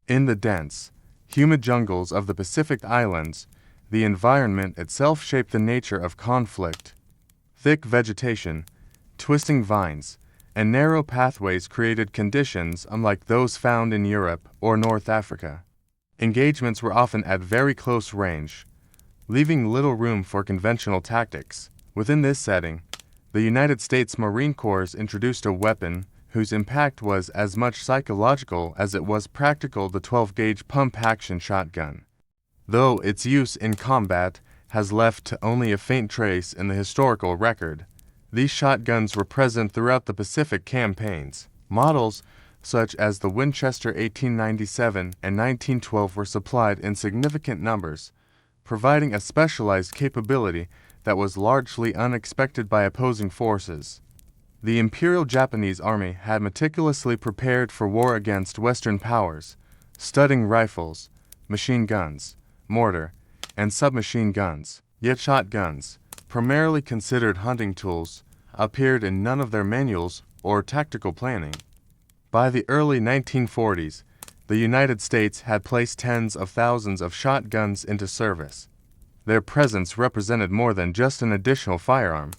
In the dense, humid jungles of the Pacific Islands, the environment itself shaped the nature of conflict. Thick vegetation, twisting vines, and narrow pathways created conditions unlike those found in Europe or North Africa. Engagements were often at very close range, leaving little room for conventional tactics. Within this setting, the United States Marine Corps introduced a weapon whose impact was as much psychological as it was practical: the 12-gauge pump-action shotgun. Though its use in combat has left only a faint trace in the historical record, these shotguns were present throughout the Pacific campaigns. Models such as the Winchester 1897 and 1912 were supplied in significant numbers, providing a specialized capability that was largely unexpected by opposing forces. The Imperial Japanese Army had meticulously prepared for war against Western powers, studying rifles, machine guns, mortar, and submachine guns. Yet shotguns, primarily considered hunting tools, appeared in none of their manuals or tactical planning. By the early 1940s, the United States had placed tens of thousands of shotguns into service. Their presence represented more than just an additional firearm.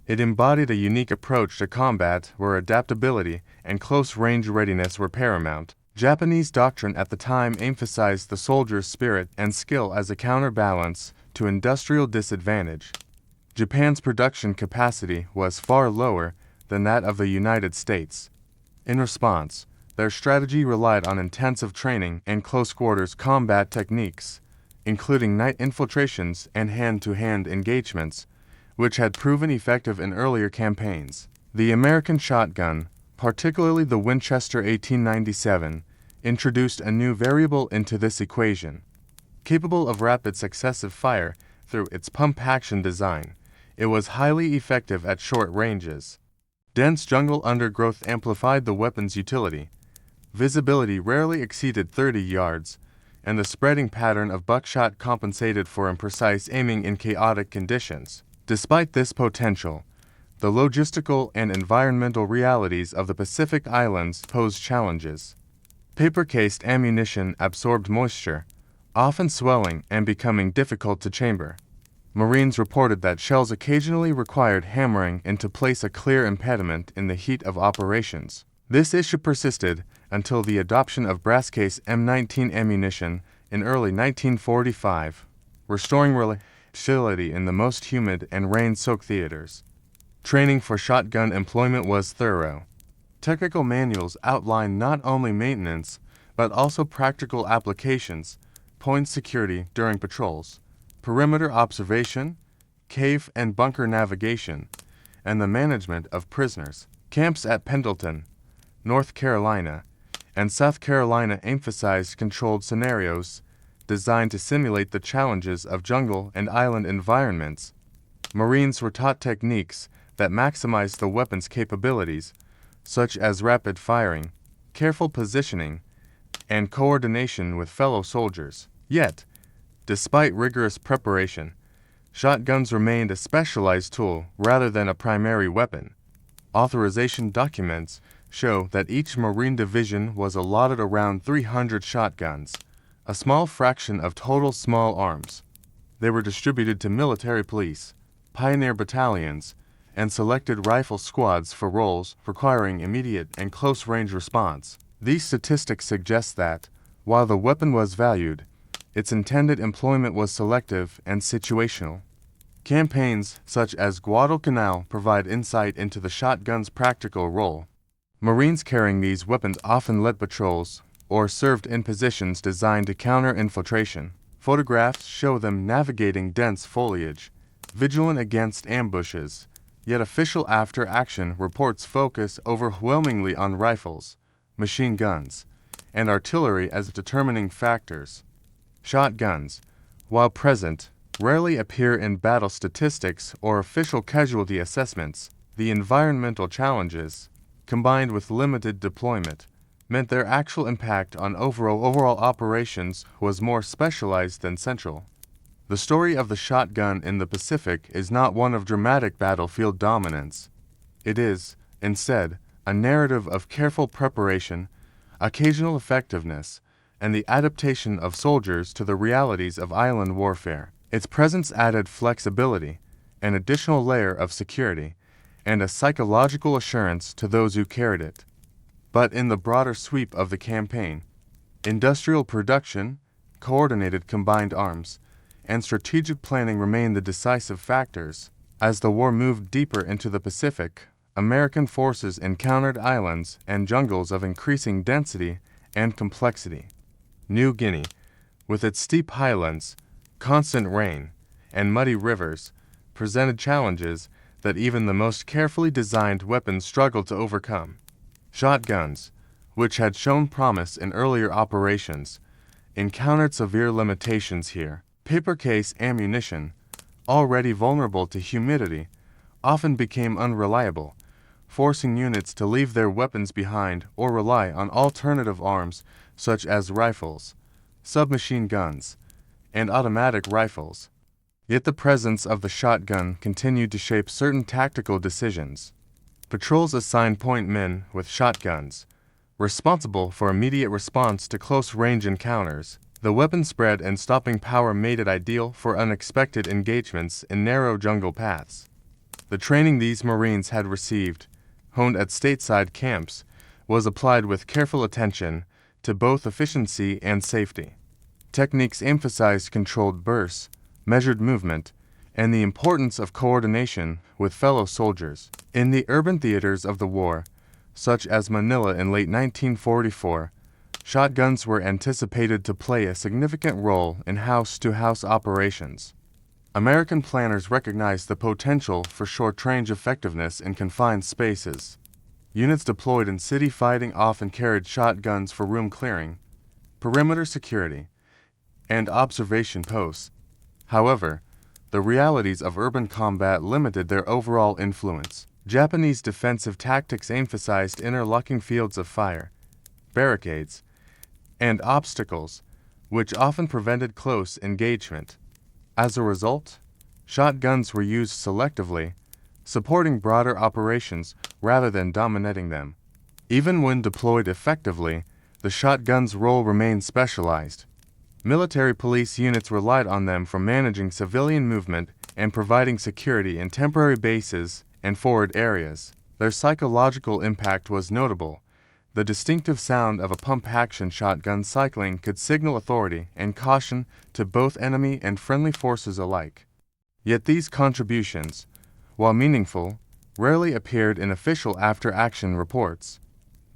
It embodied a unique approach to combat where adaptability and close-range readiness were paramount. Japanese doctrine at the time emphasized the soldier's spirit and skill as a counterbalance to industrial disadvantage. Japan's production capacity was far lower than that of the United States. In response, their strategy relied on intensive training and close-quarters combat techniques, including night infiltrations and hand-to-hand engagements, which had proven effective in earlier campaigns. The American shotgun, particularly the Winchester 1897, introduced a new variable into this equation. Capable of rapid successive fire through its pump-action design, it was highly effective at short ranges. Dense jungle undergrowth amplified the weapon's utility. Visibility rarely exceeded 30 yards, and the spreading pattern of buckshot compensated for imprecise aiming in chaotic conditions. Despite this potential, the logistical and environmental realities of the Pacific Islands posed challenges. Paper-cased ammunition absorbed moisture, often swelling and becoming difficult to chamber. Marines reported that shells occasionally required hammering in to place, a clear impediment in the heat of operations. This issue persisted until the adoption of brass-case M19 ammunition in early 1945, restoring reliability in the most humid and rain-soaked theaters. Training for shotgun employment was thorough. Technical manuals outlined not only maintenance, but also practical applications, point security during patrols, perimeter observation, cave and bunker navigation, and the management of prisoners. Camps at Pendleton, North Carolina, and South Carolina emphasized controlled scenarios designed to simulate the challenges of jungle and island environments. Marines were taught techniques that maximized the weapon's capabilities, such as rapid firing, careful positioning, and coordination with fellow soldiers. Yet, despite rigorous preparation, shotguns remained a specialized tool rather than a primary weapon. Authorization documents show that each Marine division was allotted around 300 shotguns, a small fraction of total small arms. They were distributed to military police, pioneer battalions, and selected rifle squads for roles requiring immediate and close-range response. These statistics suggest that, while the weapon was valued, its intended employment was selective and situational. Campaigns such as Guadalcanal provide insight into the shotgun's practical role. Marines carrying these weapons often led patrols or served in positions designed to counter infiltration. Photographs show them navigating dense foliage, vigilant against ambushes, yet official after-action reports focus overwhelmingly on rifles, machine guns, and artillery as determining factors. Shotguns, while present, rarely appear in battle statistics or official casualty assessments. The environmental challenges, combined with limited deployment, meant their actual impact on overall operations was more specialized than central. The story of the shotgun in the Pacific is not one of dramatic battlefield dominance. It is, instead, a narrative of careful preparation, occasional effectiveness, and the adaptation of soldiers to the realities of island warfare. Its presence added flexibility, an additional layer of security, and a psychological assurance to those who carried it. But in the broader sweep of the campaign, industrial production, coordinated combined arms, and strategic planning remained the decisive factors. As the war moved deeper into the Pacific, American forces encountered islands and jungles of increasing density and complexity. New Guinea, with its steep highlands, constant rain, and muddy rivers, presented challenges that even the most carefully designed weapons struggled to overcome. Shotguns, which had shown promise in earlier operations, encountered severe limitations here. Paper case ammunition, already vulnerable to humidity, often became unreliable, forcing units to leave their weapons behind or rely on alternative arms such as rifles, submachine guns, and automatic rifles. Yet the presence of the shotgun continued to shape certain tactical decisions. Patrols assigned point men with shotguns, responsible for immediate response to close-range encounters. The weapon spread and stopping power made it ideal for unexpected engagements in narrow jungle paths. The training these Marines had received, honed at stateside camps, was applied with careful attention to both efficiency and safety. Techniques emphasized controlled bursts, measured movement, and the importance of coordination with fellow soldiers. In the urban theaters of the war, such as Manila in late 1944, shotguns were anticipated to play a significant role in house-to-house operations. American planners recognized the potential for short-range effectiveness in confined spaces. Units deployed in city fighting often carried shotguns for room clearing, perimeter security, and observation posts. However, the realities of urban combat limited their overall influence. Japanese defensive tactics emphasized interlocking fields of fire, barricades, and obstacles, which often prevented close engagement. As a result, shotguns were used selectively, supporting broader operations rather than dominating them. Even when deployed effectively, the shotgun's role remained specialized. Military police units relied on them for managing civilian movement and providing security in temporary bases and forward areas. Their psychological impact was notable. The distinctive sound of a pump-action shotgun cycling could signal authority and caution to both enemy and friendly forces alike. Yet these contributions, while meaningful, rarely appeared in official after-action reports.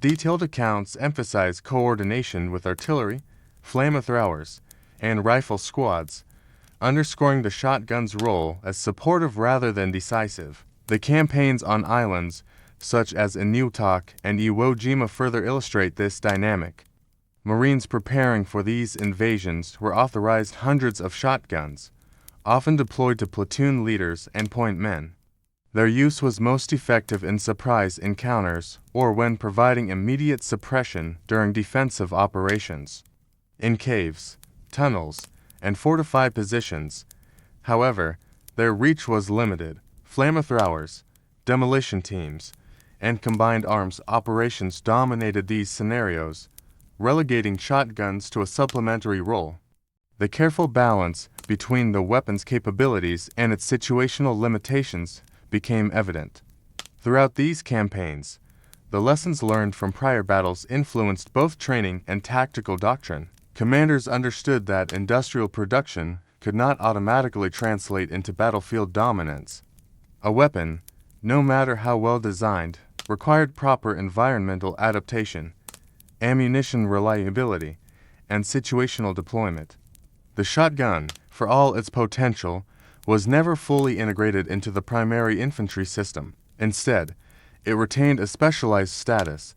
Detailed accounts emphasize coordination with artillery, flamethrowers, and rifle squads, underscoring the shotgun's role as supportive rather than decisive. The campaigns on islands, such as in Shotg and Iwo Jima, further illustrate this dynamic. Marines preparing for these invasions were authorized hundreds of shotguns, often deployed to platoon leaders and point men. Their use was most effective in surprise encounters or when providing immediate suppression during defensive operations. In caves, tunnels, and fortified positions, however, their reach was limited. Flamethrowers, demolition teams, and combined arms operations dominated these scenarios, relegating shotguns to a supplementary role. The careful balance between the weapon's capabilities and its situational limitations became evident. Throughout these campaigns, the lessons learned from prior battles influenced both training and tactical doctrine. Commanders understood that industrial production could not automatically translate into battlefield dominance. A weapon, no matter how well designed, required proper environmental adaptation, ammunition reliability, and situational deployment. The shotgun, for all its potential, was never fully integrated into the primary infantry system. Instead, it retained a specialized status,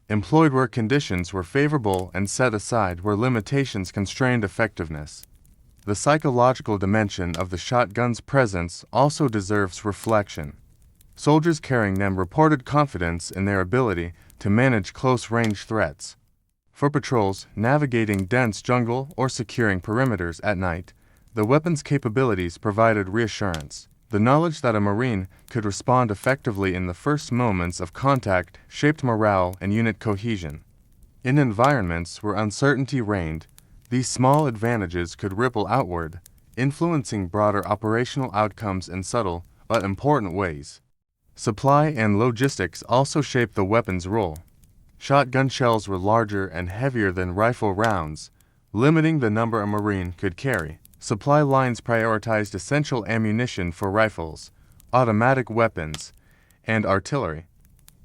employed where conditions were favorable and set aside where limitations constrained effectiveness. The psychological dimension of the shotgun's presence also deserves reflection. Soldiers carrying them reported confidence in their ability to manage close-range threats. For patrols navigating dense jungle or securing perimeters at night, the weapon's capabilities provided reassurance. The knowledge that a Marine could respond effectively in the first moments of contact shaped morale and unit cohesion. In environments where uncertainty reigned, these small advantages could ripple outward, influencing broader operational outcomes in subtle but important ways. Supply and logistics also shaped the weapon's role. Shotgun shells were larger and heavier than rifle rounds, limiting the number a Marine could carry. Supply lines prioritized essential ammunition for rifles, automatic weapons, and artillery.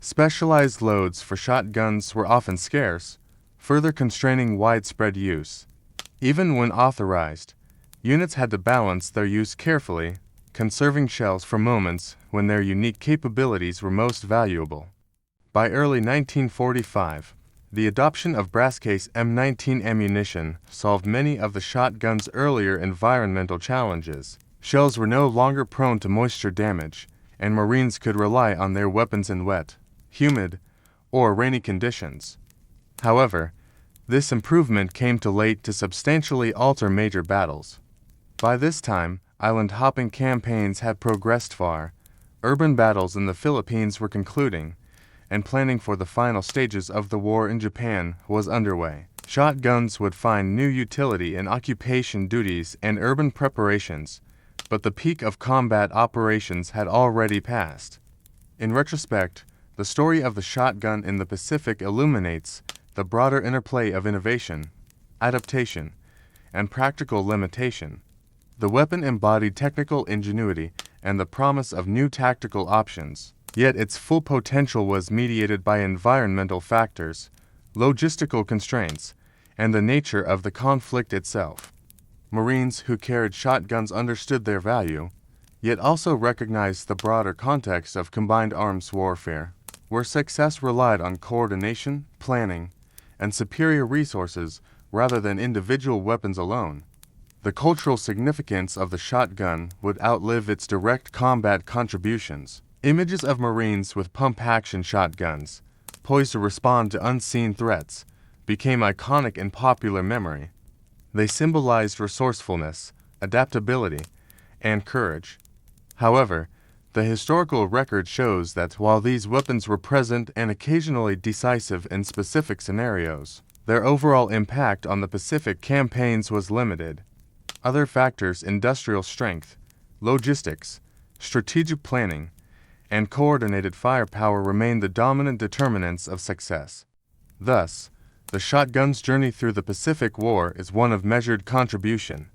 Specialized loads for shotguns were often scarce, further constraining widespread use. Even when authorized, units had to balance their use carefully, conserving shells for moments when their unique capabilities were most valuable. By early 1945, the adoption of brass-case M19 ammunition solved many of the shotgun's earlier environmental challenges. Shells were no longer prone to moisture damage, and Marines could rely on their weapons in wet, humid, or rainy conditions. However, this improvement came too late to substantially alter major battles. By this time, island-hopping campaigns had progressed far, urban battles in the Philippines were concluding, and planning for the final stages of the war in Japan was underway. Shotguns would find new utility in occupation duties and urban preparations, but the peak of combat operations had already passed. In retrospect, the story of the shotgun in the Pacific illuminates the broader interplay of innovation, adaptation, and practical limitation. The weapon embodied technical ingenuity and the promise of new tactical options, yet its full potential was mediated by environmental factors, logistical constraints, and the nature of the conflict itself. Marines who carried shotguns understood their value, yet also recognized the broader context of combined arms warfare, where success relied on coordination, planning, and superior resources rather than individual weapons alone. The cultural significance of the shotgun would outlive its direct combat contributions. Images of Marines with pump-action shotguns, poised to respond to unseen threats, became iconic in popular memory. They symbolized resourcefulness, adaptability, and courage. However, the historical record shows that while these weapons were present and occasionally decisive in specific scenarios, their overall impact on the Pacific campaigns was limited. Other factors, industrial strength, logistics, strategic planning, and coordinated firepower remained the dominant determinants of success. Thus, the shotgun's journey through the Pacific War is one of measured contribution.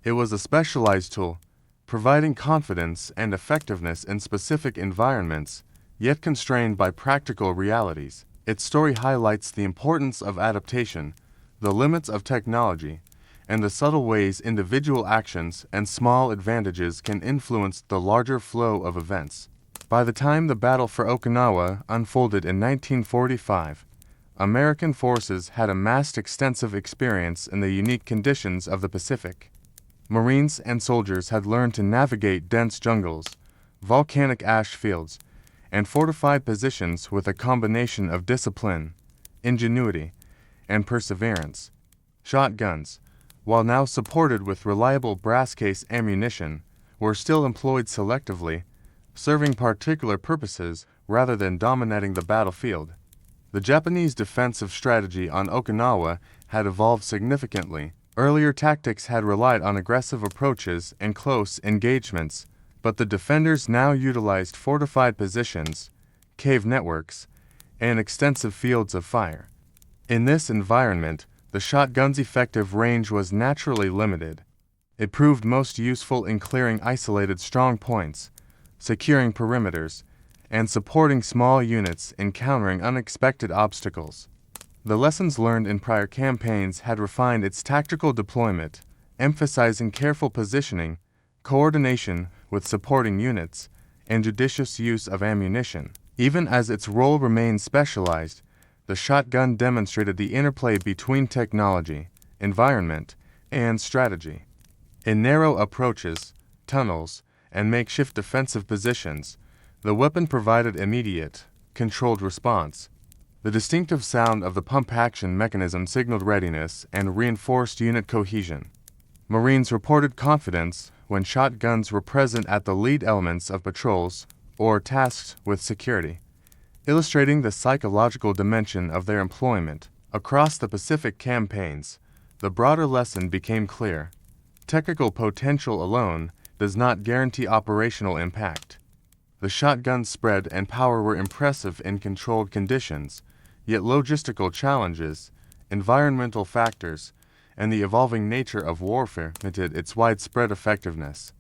It was a specialized tool, providing confidence and effectiveness in specific environments, yet constrained by practical realities. Its story highlights the importance of adaptation, the limits of technology, and the subtle ways individual actions and small advantages can influence the larger flow of events. By the time the battle for Okinawa unfolded in 1945, American forces had amassed extensive experience in the unique conditions of the Pacific. Marines and soldiers had learned to navigate dense jungles, volcanic ash fields, and fortified positions with a combination of discipline, ingenuity, and perseverance. Shotguns, while now supported with reliable brass-case ammunition, were still employed selectively, serving particular purposes rather than dominating the battlefield. The Japanese defensive strategy on Okinawa had evolved significantly. Earlier tactics had relied on aggressive approaches and close engagements, but the defenders now utilized fortified positions, cave networks, and extensive fields of fire. In this environment, the shotgun's effective range was naturally limited. It proved most useful in clearing isolated strong points, securing perimeters, and supporting small units encountering unexpected obstacles. The lessons learned in prior campaigns had refined its tactical deployment, emphasizing careful positioning, coordination with supporting units, and judicious use of ammunition. Even as its role remained specialized, the shotgun demonstrated the interplay between technology, environment, and strategy. In narrow approaches, tunnels, and makeshift defensive positions, the weapon provided immediate, controlled response. The distinctive sound of the pump-action mechanism signaled readiness and reinforced unit cohesion. Marines reported confidence when shotguns were present at the lead elements of patrols or tasked with security, illustrating the psychological dimension of their employment. Across the Pacific campaigns, the broader lesson became clear. Technical potential alone does not guarantee operational impact. The shotgun's spread and power were impressive in controlled conditions, yet logistical challenges, environmental factors, and the evolving nature of warfare limited its widespread effectiveness.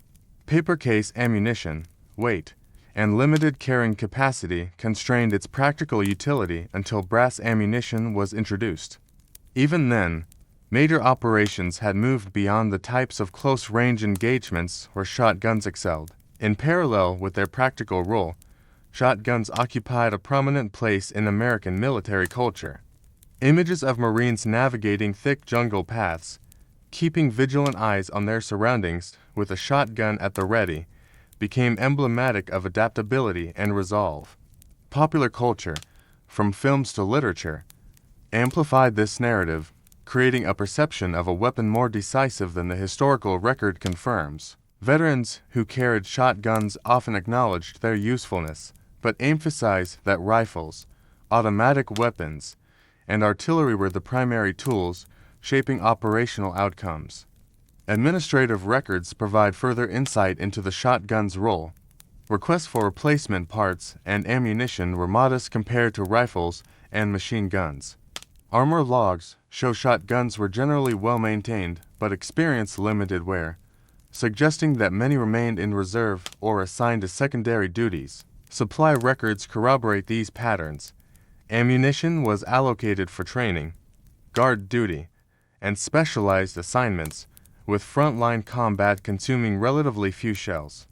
Paper case ammunition, weight, and limited carrying capacity constrained its practical utility until brass ammunition was introduced. Even then, major operations had moved beyond the types of close-range engagements where shotguns excelled. In parallel with their practical role, shotguns occupied a prominent place in American military culture. Images of Marines navigating thick jungle paths, keeping vigilant eyes on their surroundings with a shotgun at the ready, became emblematic of adaptability and resolve. Popular culture, from films to literature, amplified this narrative, creating a perception of a weapon more decisive than the historical record confirms. Veterans who carried shotguns often acknowledged their usefulness, but emphasized that rifles, automatic weapons, and artillery were the primary tools shaping operational outcomes. Administrative records provide further insight into the shotgun's role. Requests for replacement parts and ammunition were modest compared to rifles and machine guns. Armor logs show shotguns were generally well maintained but experienced limited wear, suggesting that many remained in reserve or assigned to secondary duties. Supply records corroborate these patterns. Ammunition was allocated for training, guard duty, and specialized assignments, with frontline combat consuming relatively few shells.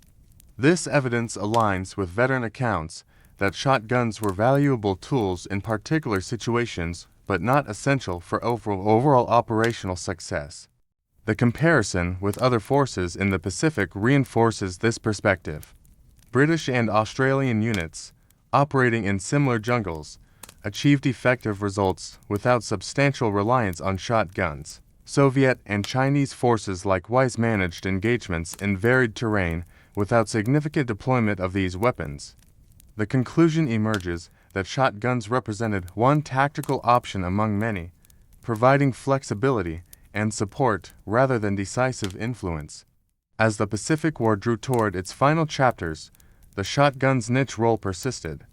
This evidence aligns with veteran accounts that shotguns were valuable tools in particular situations but not essential for overall operational success. The comparison with other forces in the Pacific reinforces this perspective. British and Australian units, operating in similar jungles, achieved effective results without substantial reliance on shotguns. Soviet and Chinese forces likewise managed engagements in varied terrain without significant deployment of these weapons. The conclusion emerges that shotguns represented one tactical option among many, providing flexibility and support rather than decisive influence. As the Pacific War drew toward its final chapters, the shotgun's niche role persisted.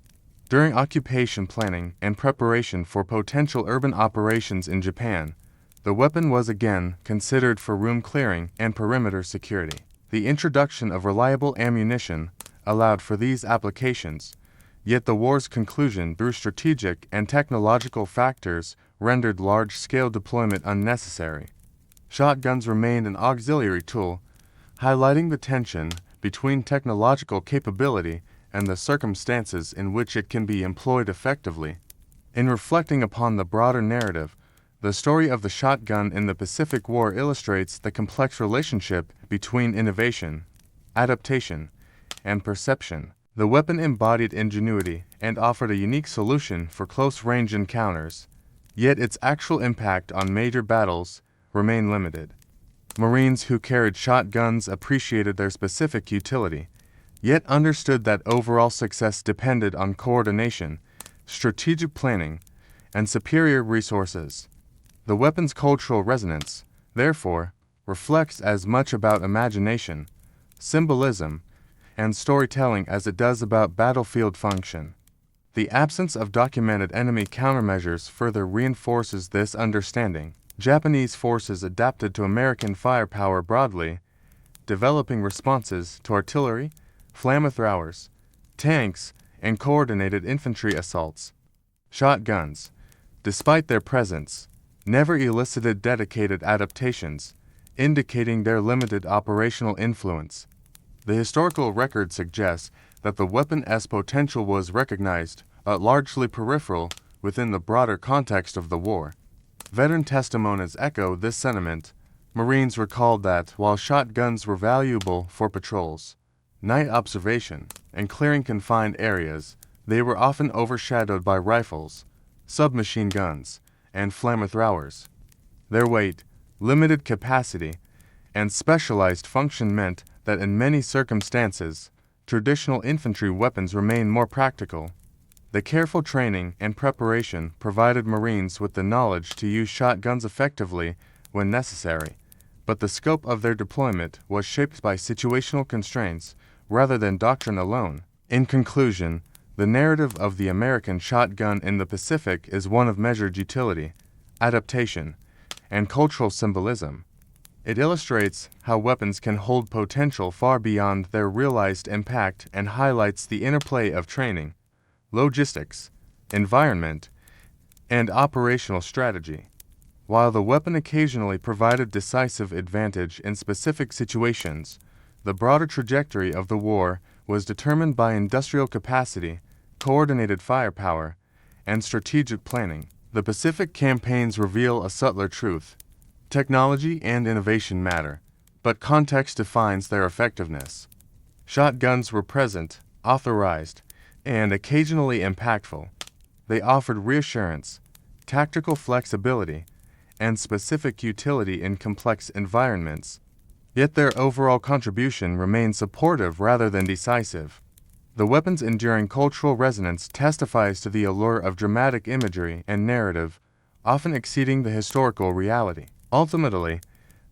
During occupation planning and preparation for potential urban operations in Japan, the weapon was again considered for room clearing and perimeter security. The introduction of reliable ammunition allowed for these applications, yet the war's conclusion through strategic and technological factors rendered large-scale deployment unnecessary. Shotguns remained an auxiliary tool, highlighting the tension between technological capability and the circumstances in which it can be employed effectively. In reflecting upon the broader narrative, the story of the shotgun in the Pacific War illustrates the complex relationship between innovation, adaptation, and perception. The weapon embodied ingenuity and offered a unique solution for close-range encounters, yet its actual impact on major battles remained limited. Marines who carried shotguns appreciated their specific utility, yet understood that overall success depended on coordination, strategic planning, and superior resources. The weapon's cultural resonance, therefore, reflects as much about imagination, symbolism, and storytelling as it does about battlefield function. The absence of documented enemy countermeasures further reinforces this understanding. Japanese forces adapted to American firepower broadly, developing responses to artillery, flamethrowers, tanks, and coordinated infantry assaults. Shotguns, despite their presence, never elicited dedicated adaptations, indicating their limited operational influence. The historical record suggests that the weapon's potential was recognized, but largely peripheral within the broader context of the war. Veteran testimonies echo this sentiment. Marines recalled that while shotguns were valuable for patrols, night observation, and clearing confined areas, they were often overshadowed by rifles, submachine guns, and flamethrowers. Their weight, limited capacity, and specialized function meant that in many circumstances, traditional infantry weapons remained more practical. The careful training and preparation provided Marines with the knowledge to use shotguns effectively when necessary, but the scope of their deployment was shaped by situational constraints rather than doctrine alone. In conclusion, the narrative of the American shotgun in the Pacific is one of measured utility, adaptation, and cultural symbolism. It illustrates how weapons can hold potential far beyond their realized impact and highlights the interplay of training, logistics, environment, and operational strategy. While the weapon occasionally provided decisive advantage in specific situations, the broader trajectory of the war was determined by industrial capacity, coordinated firepower, and strategic planning. The Pacific campaigns reveal a subtler truth. Technology and innovation matter, but context defines their effectiveness. Shotguns were present, authorized, and occasionally impactful. They offered reassurance, tactical flexibility, and specific utility in complex environments. Yet their overall contribution remained supportive rather than decisive. The weapon's enduring cultural resonance testifies to the allure of dramatic imagery and narrative, often exceeding the historical reality. Ultimately,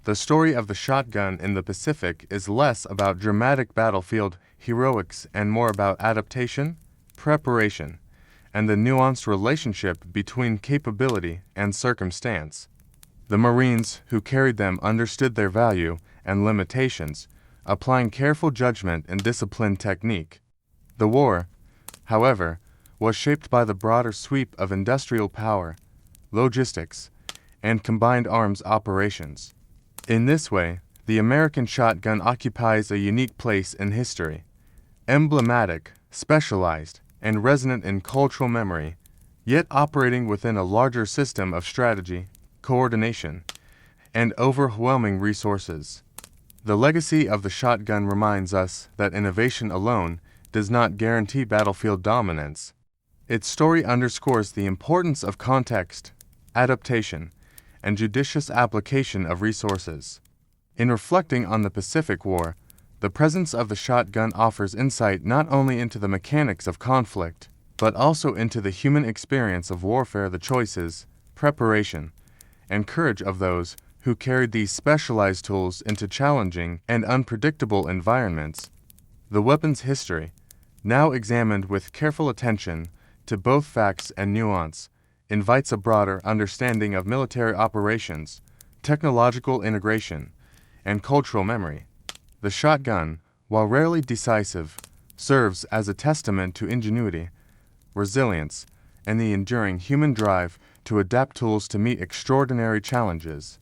the story of the shotgun in the Pacific is less about dramatic battlefield heroics and more about adaptation, preparation, and the nuanced relationship between capability and circumstance. The Marines who carried them understood their value and limitations, applying careful judgment and disciplined technique. The war, however, was shaped by the broader sweep of industrial power, logistics, and combined arms operations. In this way, the American shotgun occupies a unique place in history, emblematic, specialized, and resonant in cultural memory, yet operating within a larger system of strategy, coordination, and overwhelming resources. The legacy of the shotgun reminds us that innovation alone does not guarantee battlefield dominance. Its story underscores the importance of context, adaptation, and judicious application of resources. In reflecting on the Pacific War, the presence of the shotgun offers insight not only into the mechanics of conflict, but also into the human experience of warfare, the choices, preparation, and courage of those who carried these specialized tools into challenging and unpredictable environments. The weapon's history, now examined with careful attention to both facts and nuance, invites a broader understanding of military operations, technological integration, and cultural memory. The shotgun, while rarely decisive, serves as a testament to ingenuity, resilience, and the enduring human drive to adapt tools to meet extraordinary challenges.